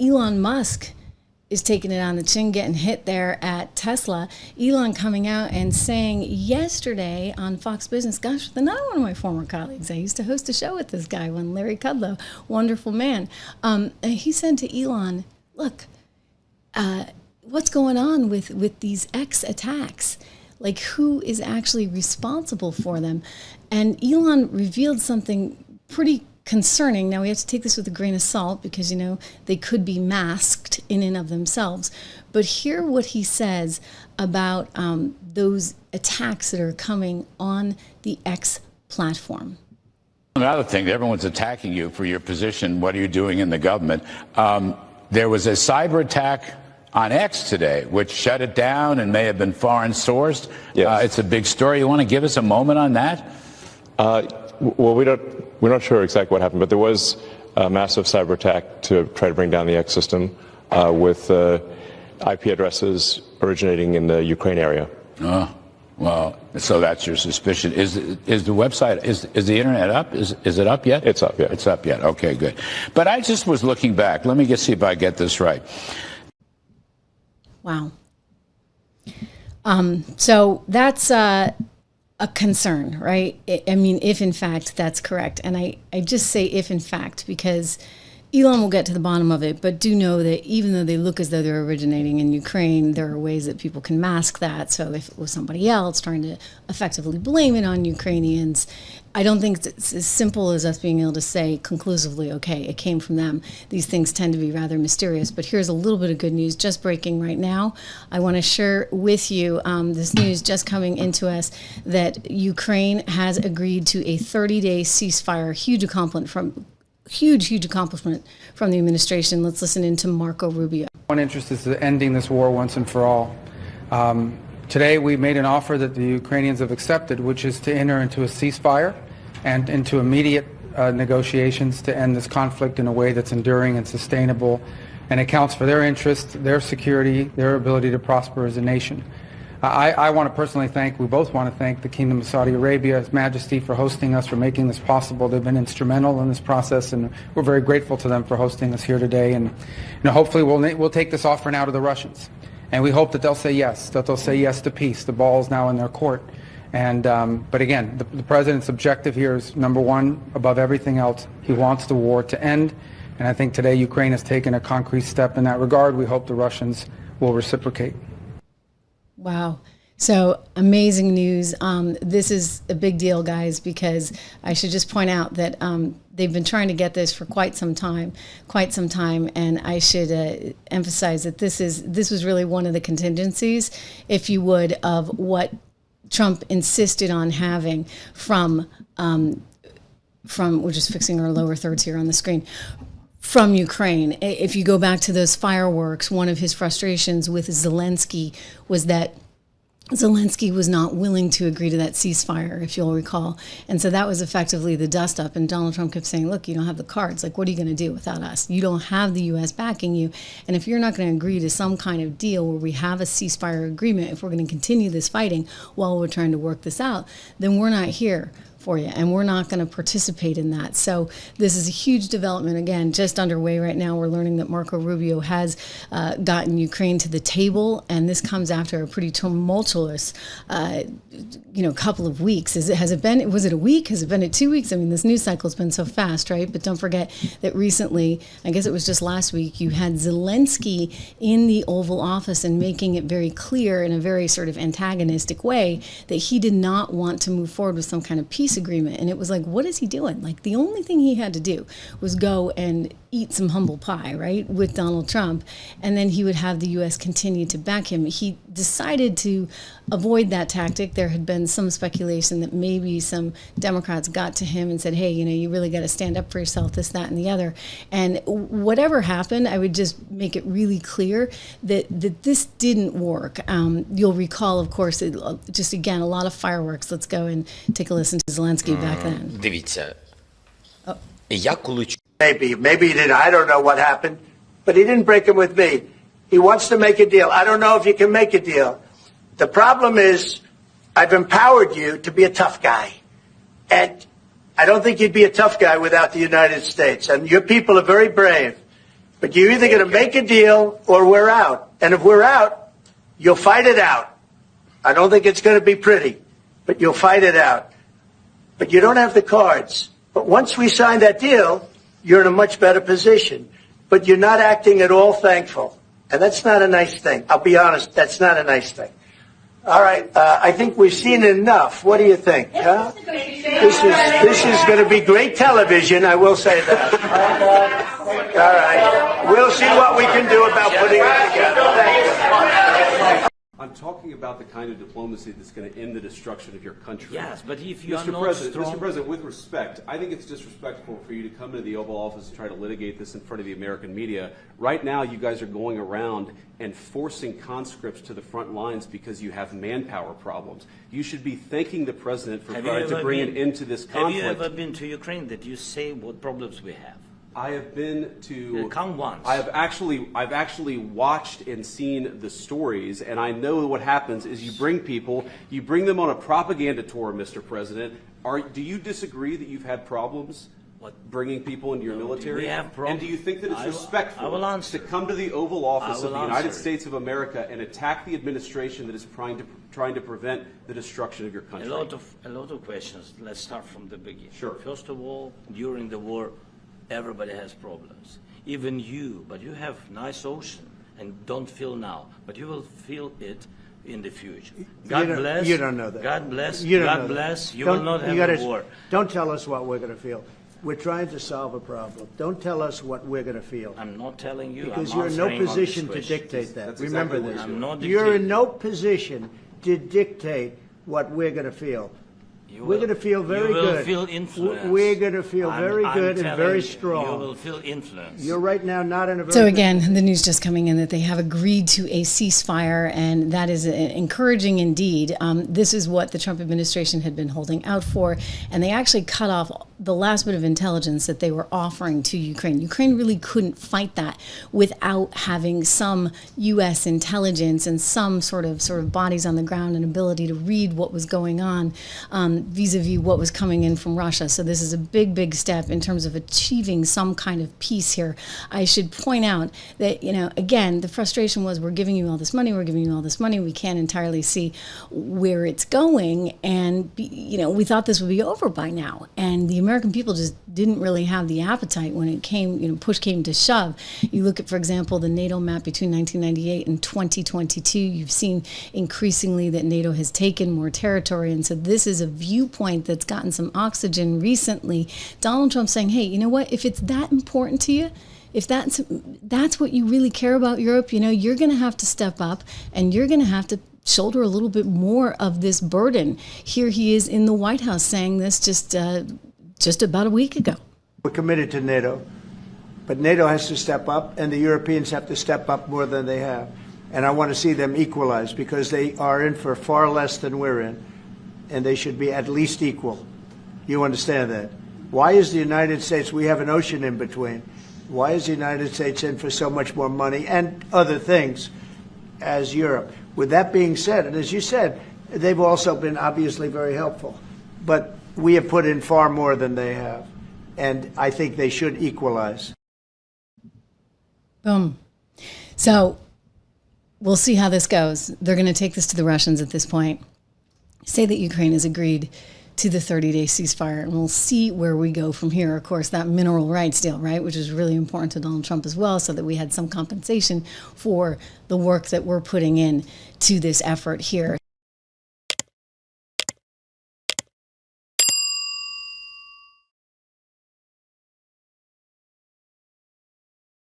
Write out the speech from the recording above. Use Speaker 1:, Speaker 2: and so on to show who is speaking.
Speaker 1: Elon Musk is taking it on the chin, getting hit there at Tesla. Elon coming out and saying yesterday on Fox Business, gosh, another one of my former colleagues. I used to host a show with this guy, Larry Kudlow, wonderful man. He said to Elon, look, what's going on with these X attacks? Like, who is actually responsible for them? And Elon revealed something pretty concerning. Now, we have to take this with a grain of salt because, you know, they could be masked in and of themselves. But hear what he says about those attacks that are coming on the X platform.
Speaker 2: Another thing, everyone's attacking you for your position. What are you doing in the government? There was a cyber attack on X today, which shut it down and may have been foreign sourced. Yes. It's a big story. You want to give us a moment on that?
Speaker 3: Well, we're not sure exactly what happened, but there was a massive cyber attack to try to bring down the X system with IP addresses originating in the Ukraine area.
Speaker 2: Oh, well, so that's your suspicion. Is the website, is the internet up? Is it up yet?
Speaker 3: It's up, yeah.
Speaker 2: It's up yet. Okay, good. But I just was looking back. Let me just see if I get this right.
Speaker 1: Wow. So that's a concern, right? I mean, if in fact that's correct. And I just say if in fact, because Elon will get to the bottom of it, but do know that even though they look as though they're originating in Ukraine, there are ways that people can mask that. So if it was somebody else trying to effectively blame it on Ukrainians, I don't think it's as simple as us being able to say conclusively, okay, it came from them. These things tend to be rather mysterious. But here's a little bit of good news just breaking right now. I want to share with you this news just coming into us that Ukraine has agreed to a 30-day ceasefire, huge accomplishment from the administration. Let's listen into Marco Rubio.
Speaker 4: One interest is ending this war once and for all. Today we made an offer that the Ukrainians have accepted, which is to enter into a ceasefire and into immediate negotiations to end this conflict in a way that's enduring and sustainable and accounts for their interests, their security, their ability to prosper as a nation. I want to personally we both want to thank the Kingdom of Saudi Arabia, His Majesty, for hosting us, for making this possible. They've been instrumental in this process, and we're very grateful to them for hosting us here today. And hopefully we'll take this offer now to the Russians. And we hope that they'll say yes, to peace. The ball is now in their court. And but again, the president's objective here is, number one, above everything else, he wants the war to end. And I think today Ukraine has taken a concrete step in that regard. We hope the Russians will reciprocate.
Speaker 1: Wow. So amazing news. This is a big deal, guys, because I should just point out that they've been trying to get this for quite some time. And I should emphasize that this was really one of the contingencies, if you would, of what Trump insisted on having from we're just fixing our lower thirds here on the screen, from Ukraine. If you go back to those fireworks, one of his frustrations with Zelensky was that Zelensky was not willing to agree to that ceasefire, if you'll recall. And so that was effectively the dust up. And Donald Trump kept saying, look, you don't have the cards. Like, what are you going to do without us? You don't have the U.S. backing you. And if you're not going to agree to some kind of deal where we have a ceasefire agreement, if we're going to continue this fighting while we're trying to work this out, then we're not here for you, and we're not going to participate in that. So this is a huge development, again, just underway right now. We're learning that Marco Rubio has gotten Ukraine to the table, and this comes after a pretty tumultuous couple of weeks. Was it a week? Has it been 2 weeks? I mean, this news cycle has been so fast, right? But don't forget that recently, I guess it was just last week, you had Zelensky in the Oval Office and making it very clear in a very sort of antagonistic way that he did not want to move forward with some kind of peace agreement. And it was like, what is he doing? Like, the only thing he had to do was go and eat some humble pie, right, with Donald Trump, and then he would have the U.S. continue to back him. He decided to avoid that tactic. There had been some speculation that maybe some Democrats got to him and said, hey, you really got to stand up for yourself, this, that, and the other. And whatever happened, I would just make it really clear that this didn't work. You'll recall, of course, just again, a lot of fireworks. Let's go and take a listen to Zelensky back then.
Speaker 5: Дивіться, я коли...
Speaker 6: Maybe he didn't. I don't know what happened, but he didn't break it with me. He wants to make a deal. I don't know if you can make a deal. The problem is I've empowered you to be a tough guy. And I don't think you'd be a tough guy without the United States. And your people are very brave. But you're either going to make a deal or we're out. And if we're out, you'll fight it out. I don't think it's going to be pretty, but you'll fight it out. But you don't have the cards. But once we sign that deal, you're in a much better position. But you're not acting at all thankful. And that's not a nice thing. I'll be honest, that's not a nice thing. All right, I think we've seen enough. What do you think? Huh? This is going to be great television, I will say that. All right. We'll see what we can do about putting it together. Thank you.
Speaker 7: I'm talking about the kind of diplomacy that's going to end the destruction of your country.
Speaker 5: Yes, but if you are
Speaker 7: Mr.
Speaker 5: not
Speaker 7: President,
Speaker 5: strong...
Speaker 7: Mr. President, with respect, I think it's disrespectful for you to come into the Oval Office and try to litigate this in front of the American media. Right now, you guys are going around and forcing conscripts to the front lines because you have manpower problems. You should be thanking the President for trying to bring an end to this conflict.
Speaker 5: Have you ever been to Ukraine? Did you say what problems we have?
Speaker 7: I have been to.
Speaker 5: Come once.
Speaker 7: I've actually watched and seen the stories, and I know what happens is you bring them on a propaganda tour, Mr. President. Do you disagree that you've had problems bringing people into your military?
Speaker 5: We have problems.
Speaker 7: And do you think that it's respectful
Speaker 5: to
Speaker 7: come to the Oval Office of the United
Speaker 5: answer.
Speaker 7: States of America and attack the administration that is trying to prevent the destruction of your country?
Speaker 5: A lot of questions. Let's start from the beginning.
Speaker 7: Sure.
Speaker 5: First of all, during the war, everybody has problems, even you, but you have nice ocean and don't feel now, but you will feel it in the future. God bless.
Speaker 8: You don't know that.
Speaker 5: God bless.
Speaker 8: You don't
Speaker 5: God
Speaker 8: know
Speaker 5: bless.
Speaker 8: That.
Speaker 5: You will not have a war.
Speaker 8: Don't tell us what we're going to feel. We're trying to solve a problem. Don't tell us what we're going to feel.
Speaker 5: I'm not telling you.
Speaker 8: Because
Speaker 5: I'm
Speaker 8: you're in no
Speaker 5: answering on this
Speaker 8: position to
Speaker 5: question.
Speaker 8: dictate that.
Speaker 7: That's
Speaker 8: Remember
Speaker 7: exactly
Speaker 8: this.
Speaker 7: what
Speaker 5: I'm not
Speaker 8: You're
Speaker 5: dictating.
Speaker 8: in no position to dictate what we're going to feel. We're going to feel very good.
Speaker 5: You will feel influence.
Speaker 8: We're going to feel very good and very strong.
Speaker 5: You will feel influence.
Speaker 8: You're right now not in a very
Speaker 1: So
Speaker 8: good
Speaker 1: again, the news just coming in that they have agreed to a ceasefire, and that is encouraging indeed. This is what the Trump administration had been holding out for, and they actually cut off the last bit of intelligence that they were offering to Ukraine. Ukraine really couldn't fight that without having some U.S. intelligence and some sort of bodies on the ground and ability to read what was going on vis-a-vis what was coming in from Russia. So this is a big, big step in terms of achieving some kind of peace here. I should point out that, again, the frustration was we're giving you all this money, we can't entirely see where it's going, and, we thought this would be over by now. And the American people just didn't really have the appetite when it came, push came to shove. You look at, for example, the NATO map between 1998 and 2022, you've seen increasingly that NATO has taken more territory, and so this is a viewpoint that's gotten some oxygen recently. Donald Trump saying, hey, you know what, if it's that important to you, if that's what you really care about Europe, you're going to have to step up and you're going to have to shoulder a little bit more of this burden. Here he is in the White House saying this just about a week ago.
Speaker 8: We're committed to NATO, but NATO has to step up and the Europeans have to step up more than they have. And I want to see them equalize because they are in for far less than we're in, and they should be at least equal. You understand that? Why is the United States, we have an ocean in between, why is the United States in for so much more money and other things as Europe? With that being said, and as you said, they've also been obviously very helpful, but we have put in far more than they have, and I think they should equalize.
Speaker 1: Boom. So we'll see how this goes. They're going to take this to the Russians at this point, say that Ukraine has agreed to the 30-day ceasefire, and we'll see where we go from here. Of course, that mineral rights deal, right, which is really important to Donald Trump as well, so that we had some compensation for the work that we're putting in to this effort here.